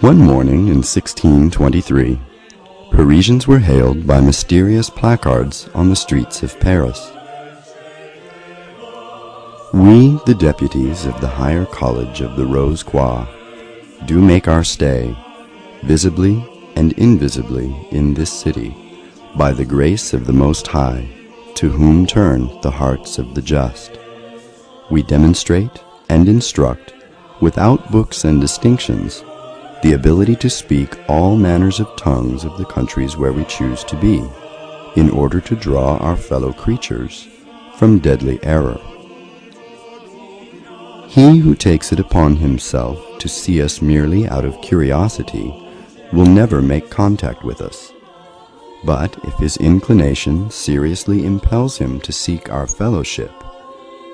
One morning in 1623, Parisians were hailed by mysterious placards on the streets of Paris. We, the deputies of the Higher College of the Rosicrucians, do make our stay, visibly and invisibly, in this city, by the grace of the Most High, to whom turn the hearts of the just. We demonstrate and instruct, without books and distinctions, the ability to speak all manners of tongues of the countries where we choose to be, in order to draw our fellow creatures from deadly error. He who takes it upon himself to see us merely out of curiosity will never make contact with us. But if his inclination seriously impels him to seek our fellowship,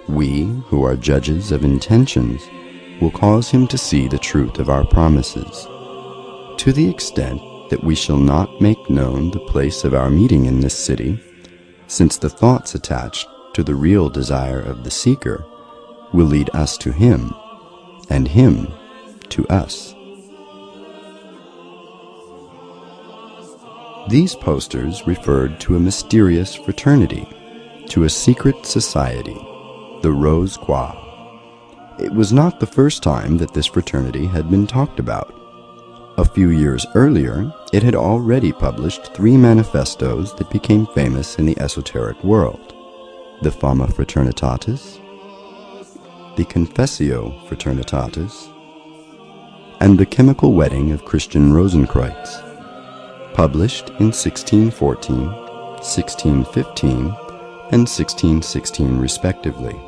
we, who are judges of intentions, will cause him to see the truth of our promises, to the extent that we shall not make known the place of our meeting in this city, since the thoughts attached to the real desire of the seeker will lead us to him, and him to us. These posters referred to a mysterious fraternity, to a secret society, the Rosicrucians. It was not the first time that this fraternity had been talked about. A few years earlier, it had already published 3 manifestos that became famous in the esoteric world: the Fama Fraternitatis, the Confessio Fraternitatis, and the Chemical Wedding of Christian Rosencreutz, published in 1614, 1615, and 1616 respectively.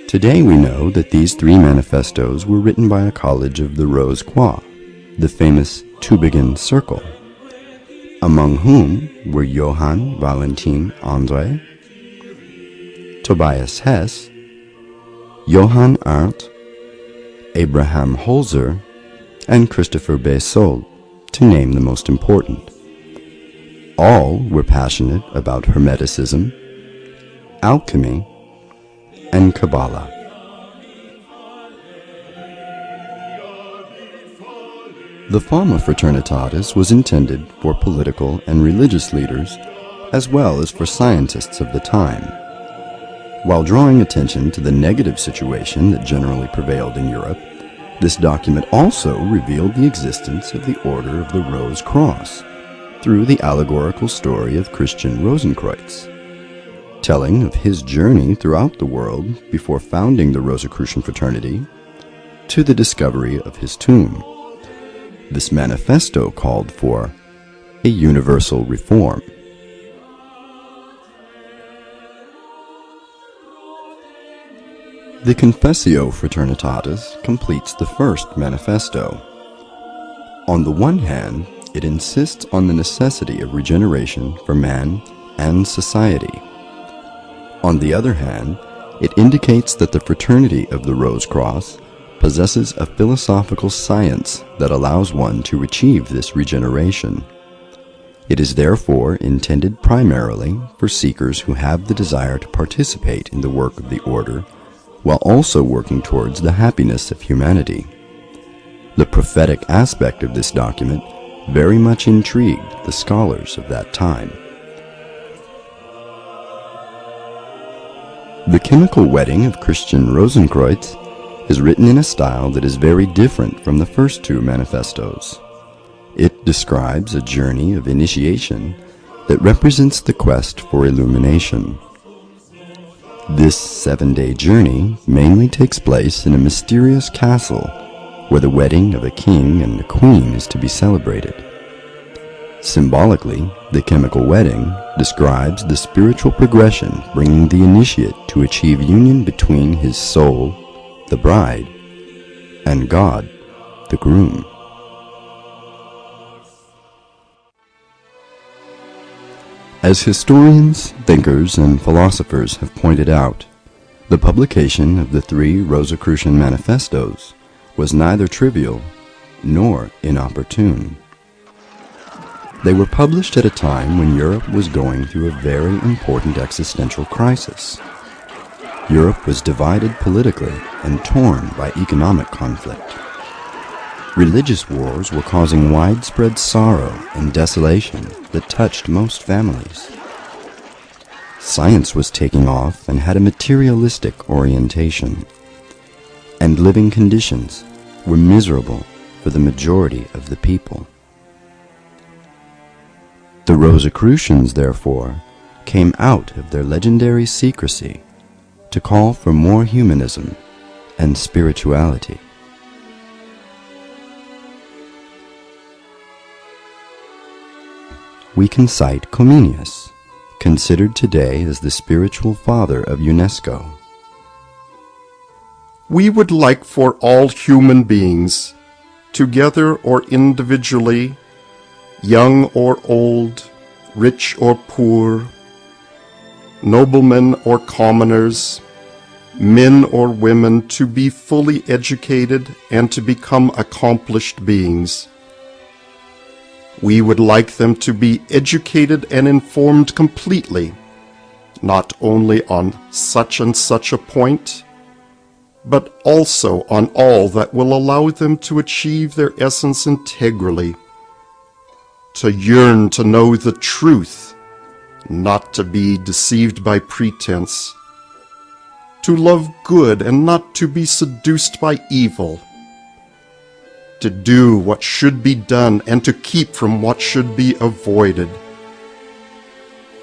Today we know that these 3 manifestos were written by a college of the Rosicrucians, the famous Tübingen Circle, among whom were Johann Valentin André, Tobias Hess, Johann Arndt, Abraham Holzer, and Christopher Beissol, to name the most important. All were passionate about Hermeticism, alchemy, and Kabbalah. The Fama Fraternitatis was intended for political and religious leaders, as well as for scientists of the time. While drawing attention to the negative situation that generally prevailed in Europe, this document also revealed the existence of the Order of the Rose Cross through the allegorical story of Christian Rosencreutz, telling of his journey throughout the world before founding the Rosicrucian fraternity to the discovery of his tomb. This manifesto called for a universal reform. The Confessio Fraternitatis completes the first manifesto. On the one hand, it insists on the necessity of regeneration for man and society. On the other hand, it indicates that the fraternity of the Rosicrucians possesses a philosophical science that allows one to achieve this regeneration. It is therefore intended primarily for seekers who have the desire to participate in the work of the order, while also working towards the happiness of humanity. The prophetic aspect of this document very much intrigued the scholars of that time. The Chemical Wedding of Christian Rosencreutz is written in a style that is very different from the first 2 manifestos. It describes a journey of initiation that represents the quest for illumination. This 7-day journey mainly takes place in a mysterious castle where the wedding of a king and a queen is to be celebrated. Symbolically, the chemical wedding describes the spiritual progression bringing the initiate to achieve union between his soul, the bride, and God, the groom. As historians, thinkers, and philosophers have pointed out, the publication of the 3 Rosicrucian manifestos was neither trivial nor inopportune. They were published at a time when Europe was going through a very important existential crisis. Europe was divided politically and torn by economic conflict. Religious wars were causing widespread sorrow and desolation that touched most families. Science was taking off and had a materialistic orientation, and living conditions were miserable for the majority of the people. The Rosicrucians, therefore, came out of their legendary secrecy to call for more humanism and spirituality. We can cite Comenius, considered today as the spiritual father of UNESCO. We would like for all human beings, together or individually, young or old, rich or poor, noblemen or commoners, men or women, to be fully educated and to become accomplished beings. We would like them to be educated and informed completely, not only on such and such a point, but also on all that will allow them to achieve their essence integrally, to yearn to know the truth, not to be deceived by pretense, to love good and not to be seduced by evil, to do what should be done and to keep from what should be avoided,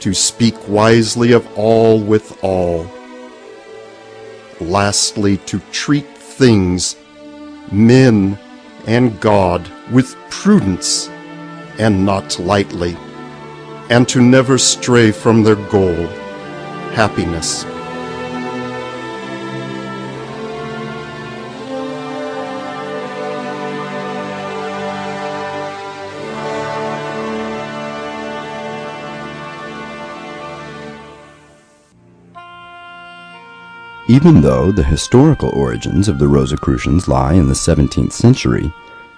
to speak wisely of all with all. Lastly, to treat things, men and God, with prudence and not lightly, and to never stray from their goal, happiness. Even though the historical origins of the Rosicrucians lie in the 17th century,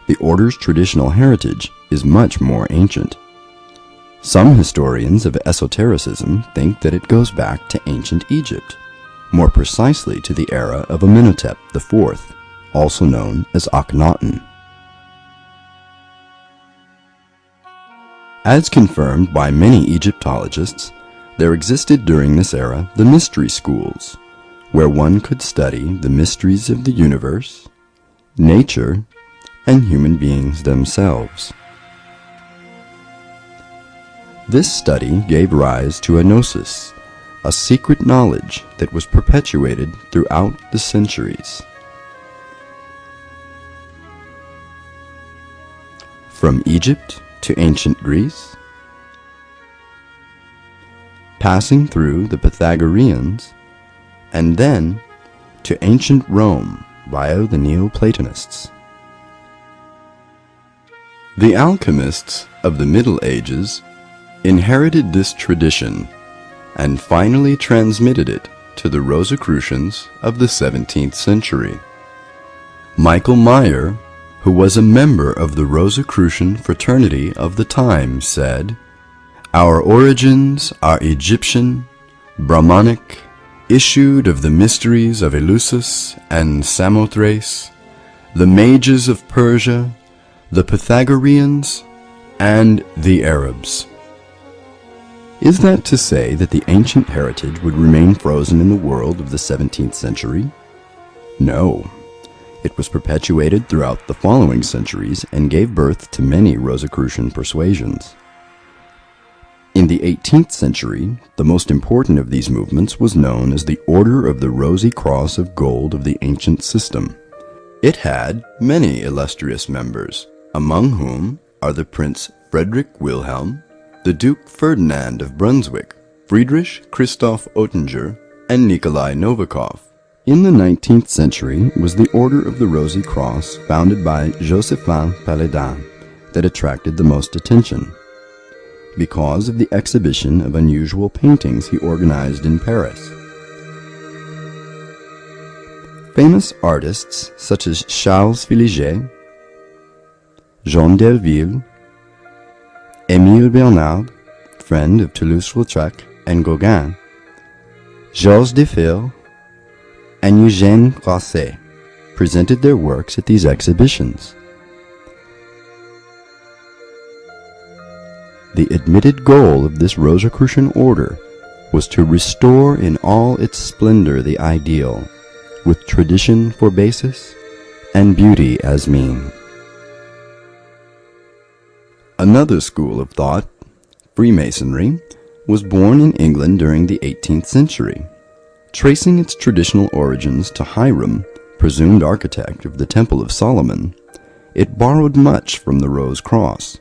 the order's traditional heritage is much more ancient. Some historians of esotericism think that it goes back to ancient Egypt, more precisely to the era of Amenhotep IV, also known as Akhenaten. As confirmed by many Egyptologists, there existed during this era the mystery schools, where one could study the mysteries of the universe, nature, and human beings themselves. This study gave rise to a gnosis, a secret knowledge that was perpetuated throughout the centuries. From Egypt to ancient Greece, passing through the Pythagoreans, and then to ancient Rome via the Neoplatonists. The alchemists of the Middle Ages inherited this tradition and finally transmitted it to the Rosicrucians of the 17th century. Michael Meyer, who was a member of the Rosicrucian fraternity of the time, said, "Our origins are Egyptian, Brahmanic, issued of the mysteries of Eleusis and Samothrace, the mages of Persia, the Pythagoreans, and the Arabs." Is that to say that the ancient heritage would remain frozen in the world of the 17th century? No. It was perpetuated throughout the following centuries and gave birth to many Rosicrucian persuasions. In the 18th century, the most important of these movements was known as the Order of the Rosy Cross of Gold of the Ancient System. It had many illustrious members, among whom are the Prince Frederick Wilhelm, the Duke Ferdinand of Brunswick, Friedrich Christoph Oettinger, and Nikolai Novikov. In the 19th century was the Order of the Rosy Cross, founded by Josephin Paladin, that attracted the most attention, because of the exhibition of unusual paintings he organized in Paris. Famous artists such as Charles Filiget, Jean Delville, Émile Bernard, friend of Toulouse-Lautrec, and Gauguin, Georges Defils, and Eugène Grasset presented their works at these exhibitions. The admitted goal of this Rosicrucian order was to restore in all its splendor the ideal, with tradition for basis and beauty as mean. Another school of thought, Freemasonry, was born in England during the 18th century. Tracing its traditional origins to Hiram, presumed architect of the Temple of Solomon, it borrowed much from the Rose Cross,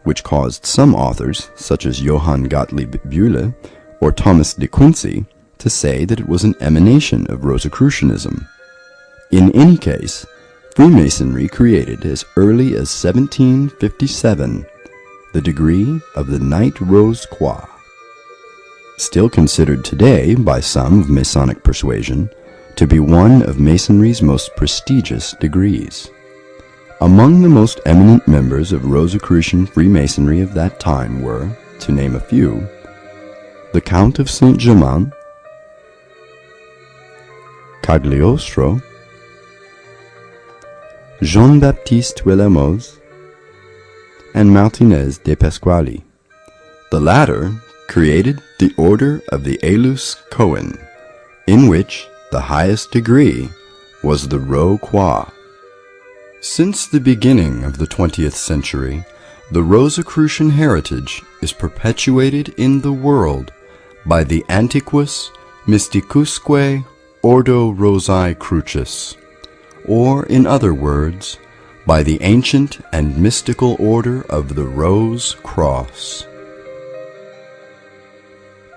which caused some authors, such as Johann Gottlieb Bühle or Thomas de Quincey, to say that it was an emanation of Rosicrucianism. In any case, Freemasonry created as early as 1757 the degree of the Knight Rose Croix, still considered today by some of Masonic persuasion to be one of Masonry's most prestigious degrees. Among the most eminent members of Rosicrucian Freemasonry of that time were, to name a few, the Count of Saint-Germain, Cagliostro, Jean-Baptiste Willermoz, and Martinez de Pasquali. The latter created the Order of the Élus Cohen, in which the highest degree was the Rose Croix. Since the beginning of the 20th century, the Rosicrucian heritage is perpetuated in the world by the Antiquus Mysticusque Ordo Rosae Crucis, or in other words, by the ancient and mystical order of the Rose Cross.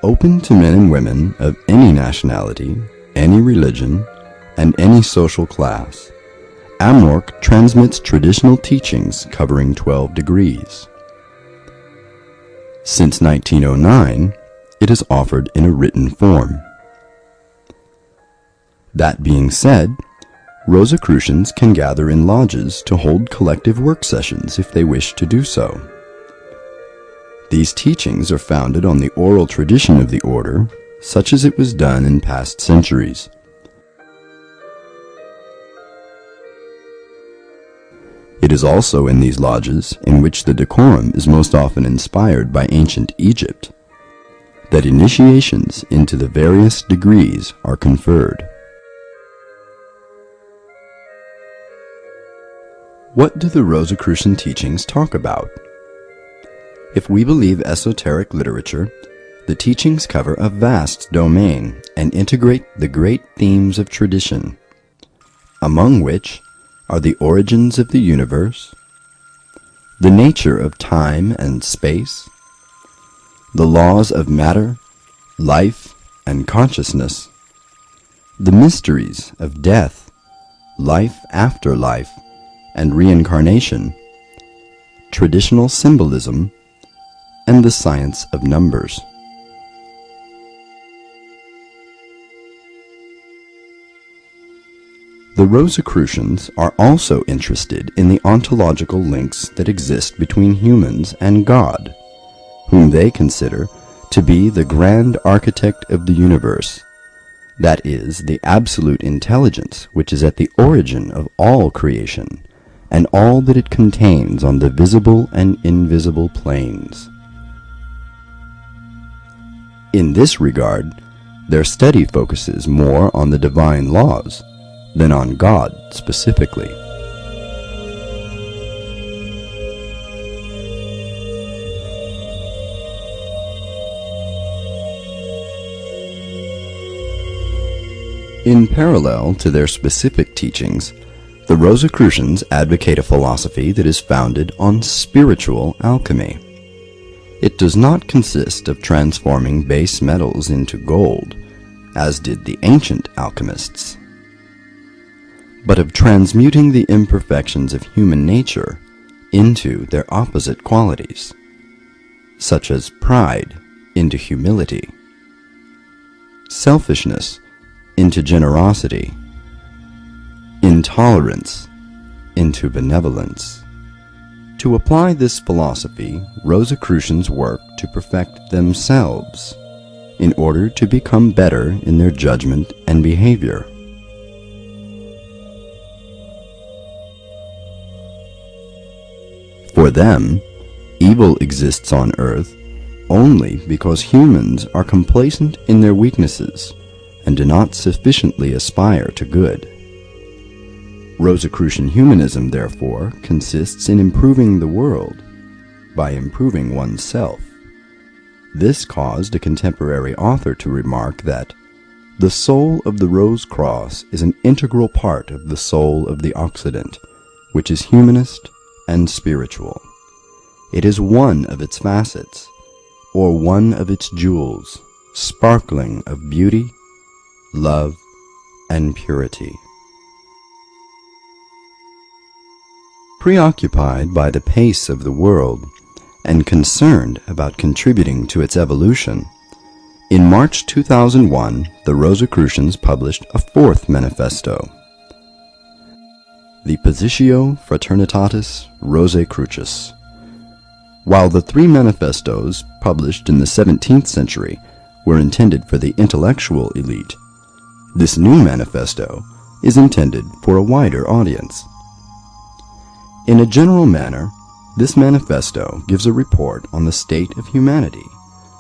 Open to men and women of any nationality, any religion, and any social class, AMORC transmits traditional teachings covering 12 degrees. Since 1909, it is offered in a written form. That being said, Rosicrucians can gather in lodges to hold collective work sessions if they wish to do so. These teachings are founded on the oral tradition of the order, such as it was done in past centuries. It is also in these lodges, in which the decorum is most often inspired by ancient Egypt, that initiations into the various degrees are conferred. What do the Rosicrucian teachings talk about? If we believe esoteric literature, the teachings cover a vast domain and integrate the great themes of tradition, among which are the origins of the universe, the nature of time and space, the laws of matter, life, and consciousness, the mysteries of death, life after life, and reincarnation, traditional symbolism, and the science of numbers. The Rosicrucians are also interested in the ontological links that exist between humans and God, whom they consider to be the grand architect of the universe, that is, the absolute intelligence which is at the origin of all creation and all that it contains on the visible and invisible planes. In this regard, their study focuses more on the divine laws than on God specifically. In parallel to their specific teachings, the Rosicrucians advocate a philosophy that is founded on spiritual alchemy. It does not consist of transforming base metals into gold, as did the ancient alchemists, but of transmuting the imperfections of human nature into their opposite qualities, such as pride into humility, selfishness into generosity, intolerance into benevolence. To apply this philosophy, Rosicrucians work to perfect themselves in order to become better in their judgment and behavior. For them, evil exists on earth only because humans are complacent in their weaknesses and do not sufficiently aspire to good. Rosicrucian humanism, therefore, consists in improving the world by improving oneself. This caused a contemporary author to remark that the soul of the Rose Cross is an integral part of the soul of the Occident, which is humanist and spiritual. It is one of its facets, or one of its jewels, sparkling of beauty, love, and purity. Preoccupied by the pace of the world and concerned about contributing to its evolution, in March 2001, the Rosicrucians published a fourth manifesto, the Positio Fraternitatis Rosicrucis. While the three manifestos published in the 17th century were intended for the intellectual elite, this new manifesto is intended for a wider audience. In a general manner, this manifesto gives a report on the state of humanity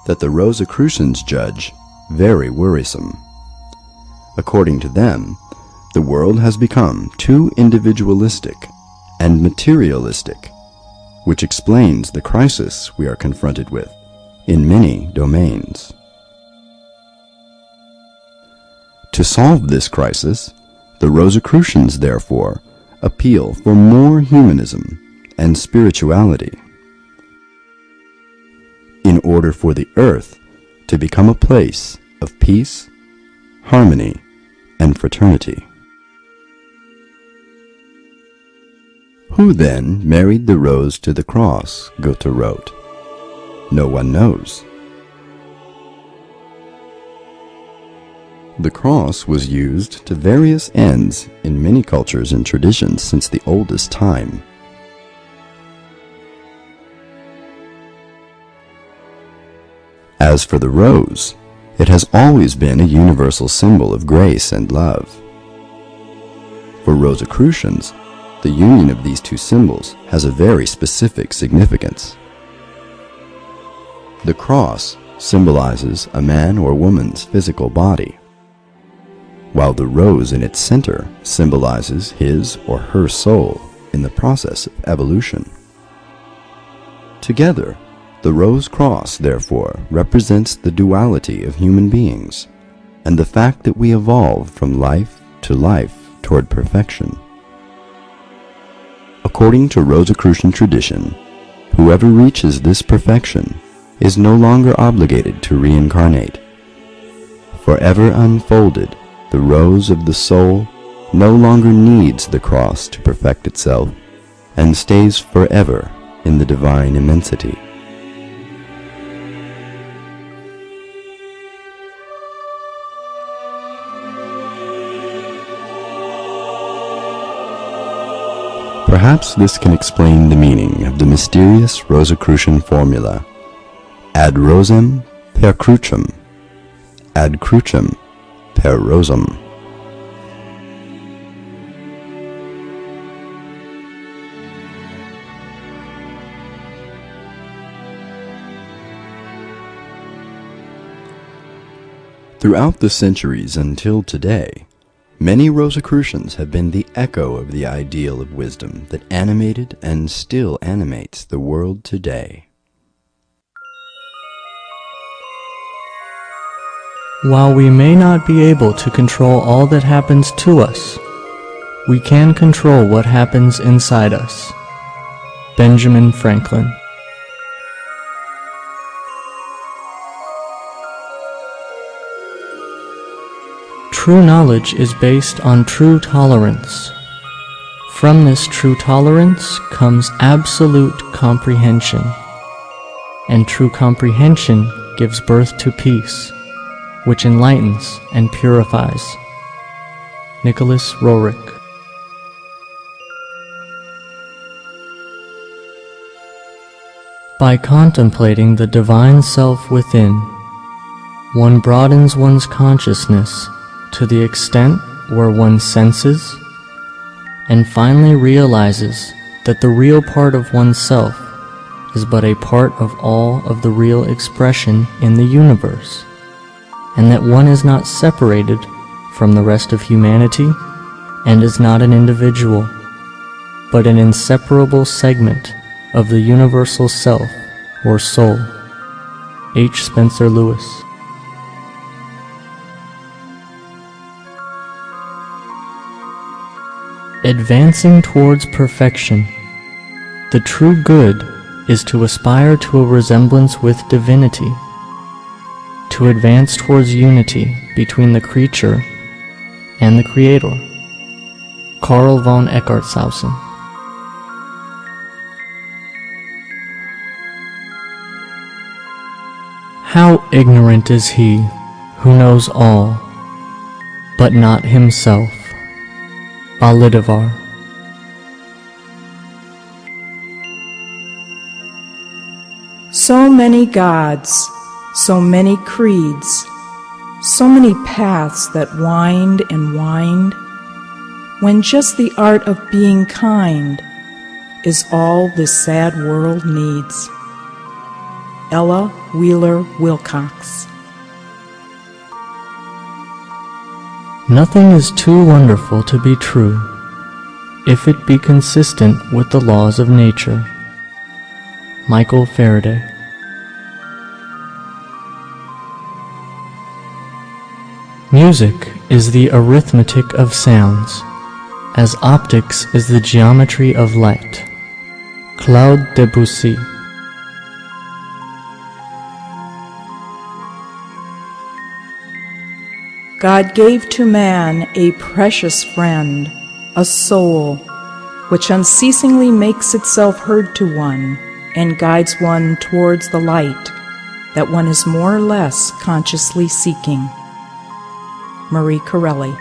that the Rosicrucians judge very worrisome. According to them, the world has become too individualistic and materialistic, which explains the crisis we are confronted with in many domains. To solve this crisis, the Rosicrucians, therefore, appeal for more humanism and spirituality in order for the earth to become a place of peace, harmony, and fraternity. Who then married the rose to the cross? Goethe wrote. No one knows. The cross was used to various ends in many cultures and traditions since the oldest time. As for the rose, it has always been a universal symbol of grace and love. For Rosicrucians, the union of these two symbols has a very specific significance. The cross symbolizes a man or woman's physical body, while the rose in its center symbolizes his or her soul in the process of evolution. Together, the Rose Cross, therefore, represents the duality of human beings and the fact that we evolve from life to life toward perfection. According to Rosicrucian tradition, whoever reaches this perfection is no longer obligated to reincarnate. Forever unfolded, the rose of the soul no longer needs the cross to perfect itself and stays forever in the divine immensity. Perhaps this can explain the meaning of the mysterious Rosicrucian formula, ad rosem per crucem, ad crucem per rosem. Throughout the centuries until today, many Rosicrucians have been the echo of the ideal of wisdom that animated and still animates the world today. While we may not be able to control all that happens to us, we can control what happens inside us. Benjamin Franklin. True knowledge is based on true tolerance. From this true tolerance comes absolute comprehension, and true comprehension gives birth to peace, which enlightens and purifies. Nicholas Roerich. By contemplating the divine self within, one broadens one's consciousness to the extent where one senses and finally realizes that the real part of oneself is but a part of all of the real expression in the universe, and that one is not separated from the rest of humanity and is not an individual, but an inseparable segment of the universal self or soul. H. Spencer Lewis. Advancing towards perfection, the true good is to aspire to a resemblance with divinity, to advance towards unity between the creature and the Creator. Karl von Eckartshausen. How ignorant is he who knows all, but not himself. Alidavar. So many gods, so many creeds, so many paths that wind and wind, when just the art of being kind is all this sad world needs. Ella Wheeler Wilcox. Nothing is too wonderful to be true, if it be consistent with the laws of nature. Michael Faraday. Music is the arithmetic of sounds, as optics is the geometry of light. Claude Debussy. God gave to man a precious friend, a soul, which unceasingly makes itself heard to one and guides one towards the light that one is more or less consciously seeking. Marie Corelli.